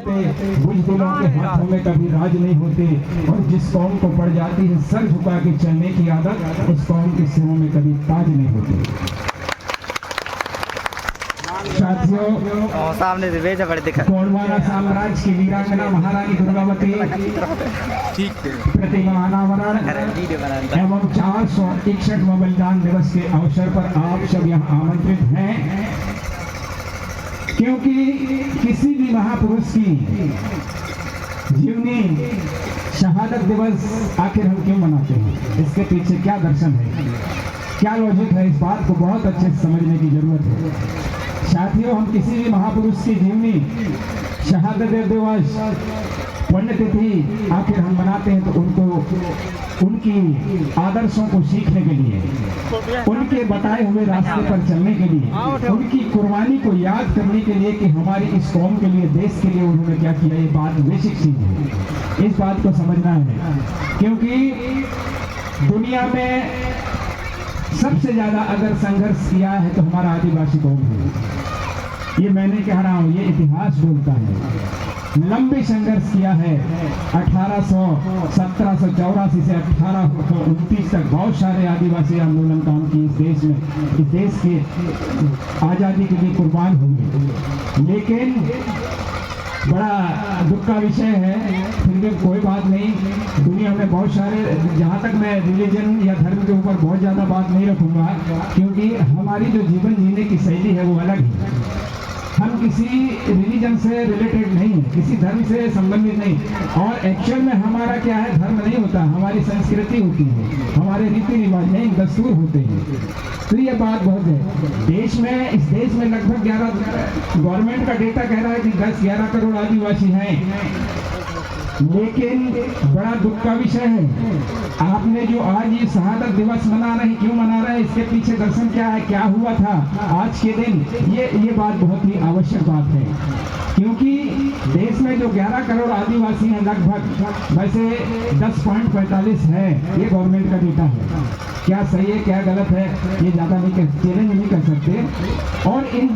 बुज़दिलों के हाथों में कभी राज नहीं होते, और जिस कौम को पड़ जाती है सर झुका के चलने की आदत, उस कौम के सिरों में कभी ताज नहीं होते। साथियों, सामने से बेचा बड़े दिखा गोंडवाना साम्राज्य की वीरांगना महारानी दुर्गावती प्रतिमा अनावरण एवं 461वें बलिदान दिवस के अवसर पर आप सब यहाँ आमंत्रित हैं, क्योंकि किसी भी महापुरुष की जीवनी शहादत दिवस आखिर हम क्यों मनाते हैं, इसके पीछे क्या दर्शन है, क्या लॉजिक है, इस बात को बहुत अच्छे से समझने की जरूरत है। साथियों, हम किसी भी महापुरुष की जीवनी शहादत दिवस पुण्यतिथि आखिर हम मनाते हैं तो उनकी आदर्शों को सीखने के लिए, उनके बताए हुए रास्ते पर चलने के लिए, उनकी कुर्बानी को याद करने के लिए कि हमारी इस कौम के लिए, देश के लिए उन्होंने क्या किया। ये बात बेसिक चीज है, इस बात को समझना है, क्योंकि दुनिया में सबसे ज्यादा अगर संघर्ष किया है तो हमारा आदिवासी कौम है। ये मैं नहीं कह रहा हूँ, ये इतिहास बोलता है। लंबे संघर्ष किया है। 1784 से 1829 तक बहुत सारे आदिवासी आंदोलन काम किए इस देश में, इस देश के आज़ादी के लिए कुर्बान हुए। लेकिन बड़ा दुख का विषय है, फिर भी कोई बात नहीं। दुनिया में बहुत सारे, जहाँ तक मैं रिलीजन या धर्म के ऊपर बहुत ज़्यादा बात नहीं रखूँगा, क्योंकि हमारी जो जीवन जीने की शैली है वो अलग है। हम किसी रिलीजन से रिलेटेड नहीं है, किसी धर्म से संबंधित नहीं, और एक्चुअल में हमारा क्या है, धर्म नहीं होता, हमारी संस्कृति होती है, हमारे रीति रिवाज नहीं, दस्तूर होते हैं। तो ये बात बहुत है। देश में, इस देश में लगभग 11, गवर्नमेंट का डेटा कह रहा है कि 10-11 करोड़ आदिवासी हैं, लेकिन बड़ा दुख का विषय है, आपने जो आज ये शहादत दिवस मना रहे हैं, क्यों मना रहे हैं, इसके पीछे दर्शन क्या है, क्या हुआ था आज के दिन, ये बात बहुत ही आवश्यक बात है। क्योंकि देश में जो 11 करोड़ आदिवासी हैं लगभग, वैसे 10.45 है, ये गवर्नमेंट का डेटा है। क्या सही है क्या गलत है ये ज़्यादा नहीं चैलेंज नहीं कर सकते। और इन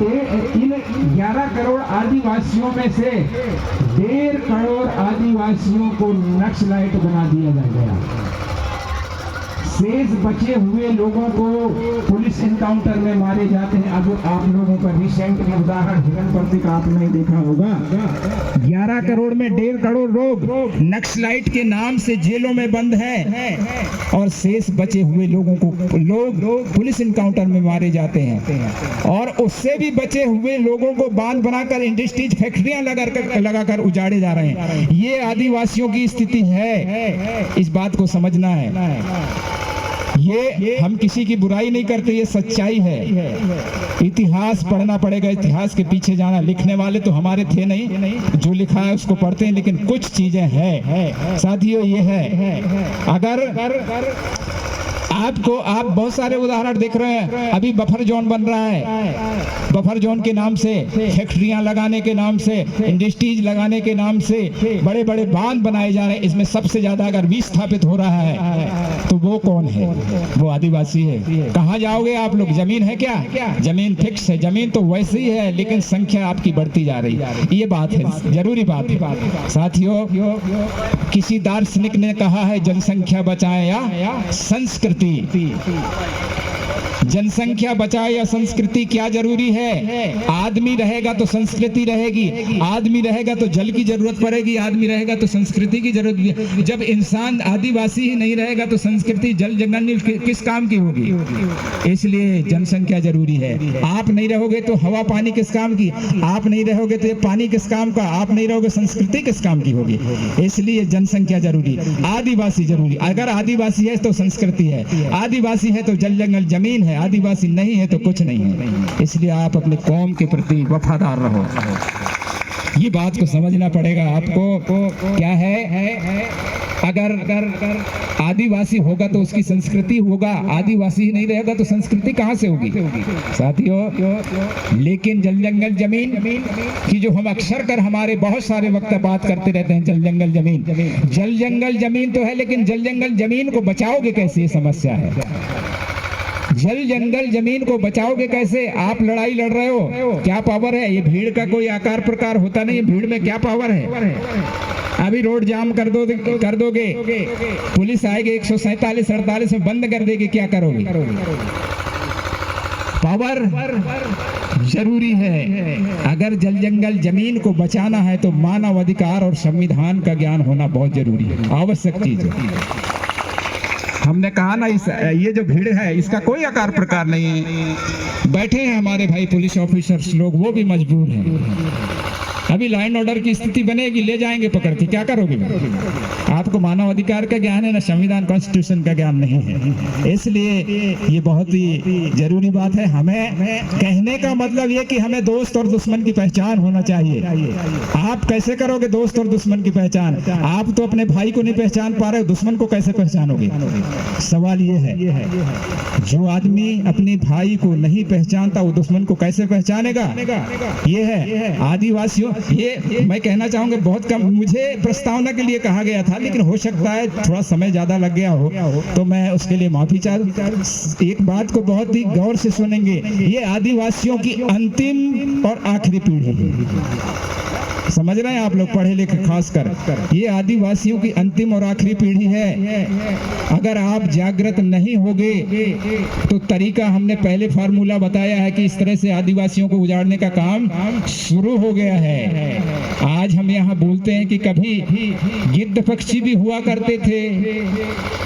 11 करोड़ आदिवासियों में से 1.5 करोड़ आदिवासियों को नक्सलाइट बना दिया गया। शेष बचे हुए लोगों को पुलिस इनकाउंटर में मारे जाते हैं। अब आप लोगों का रिसेंट उदाहरण हिरनपट्टी का आपने देखा होगा। 11 करोड़ में 1.5 करोड़ लोग नक्सलाइट के नाम से जेलों में बंद हैं, और शेष बचे हुए लोगों को लोग पुलिस इनकाउंटर में मारे जाते हैं, और उससे भी बचे हुए लोगों को बांध बनाकर इंडस्ट्रीज, फैक्ट्रियां लगाकर उजाड़े जा रहे हैं। ये आदिवासियों की स्थिति है, इस बात को समझना है। ये हम किसी की बुराई नहीं करते, ये सच्चाई है। इतिहास पढ़ना पड़ेगा, इतिहास के पीछे जाना। लिखने वाले तो हमारे थे नहीं, जो लिखा है उसको पढ़ते हैं, लेकिन कुछ चीजें हैं साथियों। ये है, अगर आप बहुत सारे उदाहरण देख रहे हैं। अभी बफर जोन बन रहा है, बफर जोन के नाम से, फैक्ट्रियां लगाने के नाम से, इंडस्ट्रीज लगाने के नाम से बड़े बड़े बांध बनाए जा रहे हैं। इसमें सबसे ज्यादा अगर विस्थापित हो रहा है तो वो कौन है? वो आदिवासी है। कहाँ जाओगे आप लोग? जमीन है क्या? जमीन फिक्स है, जमीन तो वैसे ही है, लेकिन संख्या आपकी बढ़ती जा रही है। ये बात है, जरूरी बात है साथियों। किसी दार्शनिक ने कहा है, जनसंख्या बचाए या संस्कृति। जनसंख्या बचाए या संस्कृति, क्या जरूरी है? आदमी रहेगा तो संस्कृति रहेगी, आदमी रहेगा तो जल की जरूरत पड़ेगी, आदमी रहेगा तो संस्कृति की जरूरत। जब इंसान आदिवासी ही नहीं रहेगा तो संस्कृति, जल जंगल किस काम की होगी? इसलिए जनसंख्या जरूरी है। आप नहीं रहोगे तो हवा पानी किस काम की? आप नहीं रहोगे तो पानी किस काम का? आप नहीं रहोगे, संस्कृति किस काम की होगी? इसलिए जनसंख्या जरूरी, आदिवासी जरूरी। अगर आदिवासी है तो संस्कृति है, आदिवासी है तो जल जंगल जमीन है, आदिवासी नहीं है तो कुछ नहीं है। इसलिए आप अपने कौम के प्रति वफादार रहो। ये बात को समझना पड़ेगा आपको। क्या है, अगर आदिवासी होगा तो उसकी संस्कृति होगा, आदिवासी ही नहीं रहेगा तो संस्कृति कहाँ से होगी साथियों? लेकिन जल जंगल जमीन की जो हम अक्सर कर हमारे बहुत सारे वक्त बात करते रहते हैं, जल जंगल जमीन, जल जंगल जमीन तो है, लेकिन जल जंगल जमीन को बचाओगे कैसे? ये समस्या है। जल जंगल जमीन को बचाओगे कैसे? आप लड़ाई लड़ रहे हो, क्या पावर है? ये भीड़ का कोई आकार प्रकार होता नहीं है, भीड़ में क्या पावर है? अभी रोड जाम कर दोगे, पुलिस आएगी 147-48 में बंद कर देगी, क्या करोगे? पावर जरूरी है। अगर जल जंगल जमीन को बचाना है तो मानव अधिकार और संविधान का ज्ञान होना बहुत जरूरी है, आवश्यक चीज है। हमने कहा ना, ये जो भीड़ है इसका कोई आकार प्रकार नहीं है। बैठे हैं हमारे भाई पुलिस ऑफिसर्स लोग, वो भी मजबूर हैं। अभी लाइन ऑर्डर की स्थिति बनेगी, ले जाएंगे पकड़ के, क्या करोगे? आपको मानव अधिकार का ज्ञान है ना, संविधान कॉन्स्टिट्यूशन का ज्ञान नहीं है। इसलिए ये बहुत ही जरूरी बात है। हमें कहने का मतलब ये कि हमें दोस्त और दुश्मन की पहचान होना चाहिए। आप कैसे करोगे दोस्त और दुश्मन की पहचान? आप तो अपने भाई को नहीं पहचान पा रहे हो, दुश्मन को कैसे पहचानोगे? सवाल ये है, जो आदमी अपने भाई को नहीं पहचानता वो दुश्मन को कैसे पहचानेगा? ये है आदिवासियों। ये मैं कहना चाहूंगा, बहुत कम मुझे प्रस्तावना के लिए कहा गया था, लेकिन हो सकता है थोड़ा समय ज्यादा लग गया हो, तो मैं उसके लिए माफी चाहूँ। एक बात को बहुत ही गौर से सुनेंगे, ये आदिवासियों की अंतिम और आखिरी पीढ़ी है। समझ रहे हैं आप लोग, पढ़े लिखे खासकर, ये आदिवासियों की अंतिम और आखिरी पीढ़ी है। अगर आप जागृत नहीं होगे तो तरीका हमने पहले फार्मूला बताया है कि इस तरह से आदिवासियों को उजाड़ने का काम शुरू हो गया है। आज हम यहाँ बोलते हैं कि कभी गिद्ध पक्षी भी हुआ करते थे,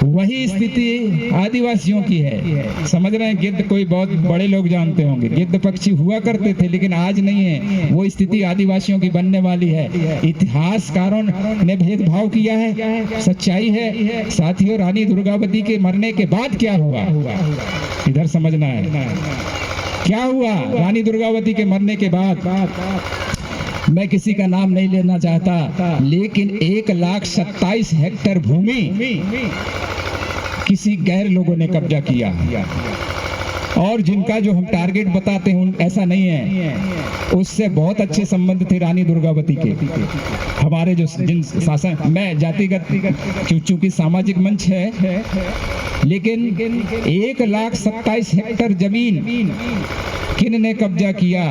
वही स्थिति आदिवासियों की है। समझ रहे हैं, गिद्ध कोई बहुत बड़े लोग जानते होंगे, गिद्ध पक्षी हुआ करते थे लेकिन आज नहीं है, वो स्थिति आदिवासियों की बनने वाली है। इतिहासकारों ने भेदभाव किया है, सच्चाई है। साथियों, रानी दुर्गावती के मरने के बाद क्या हुआ, इधर समझना है। क्या हुआ रानी दुर्गावती के मरने के बाद? मैं किसी का नाम नहीं लेना चाहता, लेकिन 1,27,000 हेक्टेयर भूमि किसी गैर लोगों ने कब्जा किया। और जिनका जो हम टारगेट बताते हैं ऐसा नहीं है, उससे बहुत अच्छे संबंध थे रानी दुर्गावती के। हमारे जो जिन शासन, मैं जातिगत चूंकि सामाजिक मंच है, लेकिन 1,27,000 हेक्टेयर जमीन किन ने कब्जा किया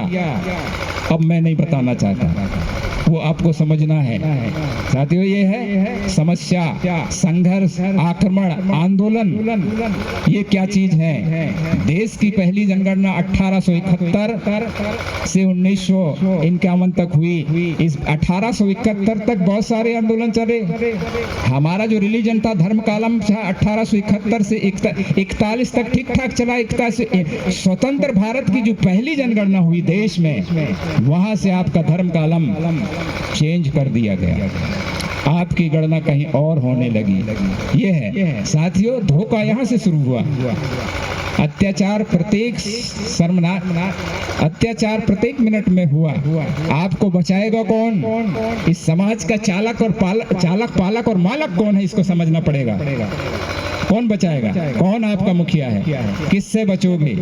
अब मैं नहीं बताना चाहता, वो आपको समझना है। साथियों, ये है समस्या, संघर्ष, आक्रमण, आंदोलन, ये क्या चीज है? देश की पहली जनगणना 1871 से 1951 तक हुई। इस 1871 तक बहुत सारे आंदोलन चले। हमारा जो रिलीजन था, धर्म कालम था, 1871 से 41 तक ठीक ठाक चला। 41 से स्वतंत्र भारत की जो पहली जनगणना हुई देश में, वहां से आपका धर्म कालम चेंज कर दिया गया, आपकी गणना कहीं और होने लगी। ये है साथियों, धोखा यहां से शुरू हुआ। अत्याचार प्रत्येक अत्याचार प्रत्येक मिनट में हुआ। आपको बचाएगा कौन? इस समाज का चालक पालक और मालक कौन है, इसको समझना पड़ेगा। कौन बचाएगा? कौन आपका मुखिया है? किससे बचोगे?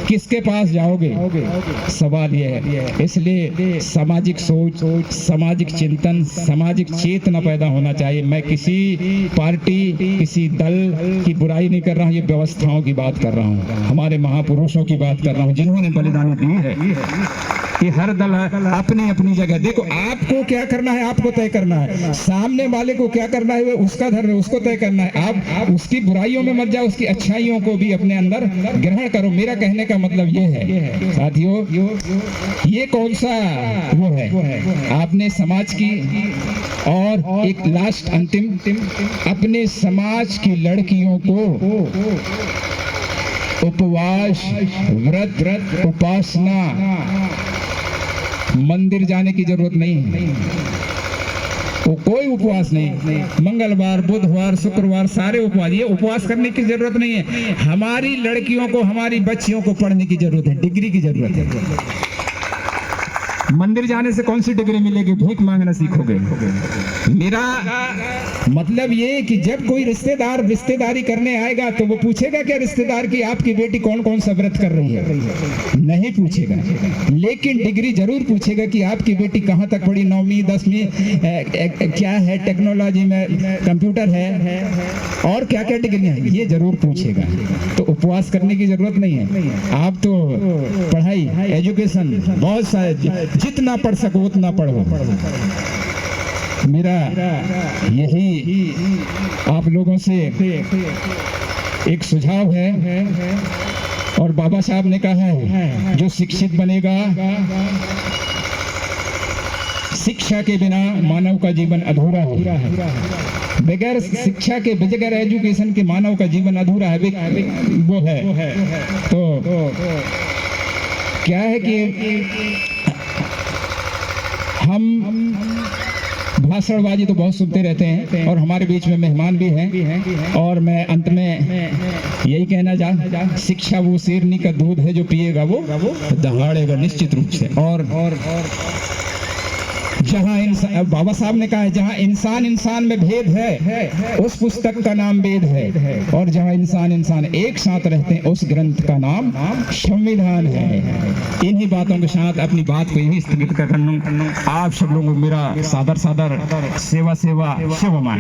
किसके पास जाओगे? सवाल ये है। इसलिए सामाजिक सोच, सामाजिक चिंतन, सामाजिक चेतना पैदा होना चाहिए। मैं किसी पार्टी, किसी दल की बुराई नहीं कर रहा हूँ, ये व्यवस्थाओं की बात कर रहा हूँ, हमारे महापुरुषों की बात कर रहा हूँ, जिन्होंने बलिदान दी है। कि हर दल अपनी अपनी जगह। देखो, आपको क्या करना है, आपको तय करना है। सामने वाले को क्या करना है, उसका धर्म है, उसको तय करना है। आप उसकी बुराइयों में मत जाओ, उसकी अच्छाइयों को भी अपने अंदर ग्रहण करो। मेरा कहने का मतलब ये है साथियों, ये कौन सा वो है आपने समाज की, और एक लास्ट अंतिम, अपने समाज की लड़कियों को उपवास, व्रत, उपासना, मंदिर जाने की जरूरत नहीं है। वो कोई उपवास नहीं, मंगलवार, बुधवार, शुक्रवार, सारे उपवास। ये उपवास करने की जरूरत नहीं है। हमारी लड़कियों को, हमारी बच्चियों को पढ़ने की जरूरत है, डिग्री की जरूरत है। मंदिर जाने से कौन सी डिग्री मिलेगी, भीख मांगना सीखोगे। मेरा मतलब ये कि जब कोई रिश्तेदार रिश्तेदारी करने आएगा तो वो पूछेगा क्या रिश्तेदार की आपकी बेटी कौन कौन सा व्रत कर रही है, नहीं पूछेगा। लेकिन डिग्री जरूर पूछेगा कि आपकी बेटी कहाँ तक पढ़ी, 9वीं 10वीं क्या है, टेक्नोलॉजी में कंप्यूटर है और क्या क्या डिग्रियां हैं, ये जरूर पूछेगा। तो उपवास करने की जरूरत नहीं है। आप तो पढ़ाई एजुकेशन बहुत सारे, जितना पढ़ सको उतना पढ़ो। मेरा यही आप लोगों से एक सुझाव है। और बाबा साहब ने कहा है जो शिक्षित बनेगा, शिक्षा के बिना मानव का जीवन अधूरा है। बगैर शिक्षा के, बगैर एजुकेशन के मानव का जीवन अधूरा है, वो है। तो क्या है कि हम भाषणबाजी तो बहुत सुनते रहते हैं और हमारे बीच में मेहमान भी हैं। और मैं अंत में यही कहना शिक्षा वो शेरनी का दूध है जो पिएगा वो दहाड़ेगा निश्चित रूप से। और जहाँ इंसान, बाबा साहब ने कहा है, जहाँ इंसान इंसान में भेद है उस पुस्तक का नाम वेद है। और जहाँ इंसान इंसान एक साथ रहते हैं उस ग्रंथ का नाम संविधान है। इन्हीं बातों के साथ अपनी बात को यही स्थगित करना। आप सब लोगों को मेरा सादर सेवा शिवमान।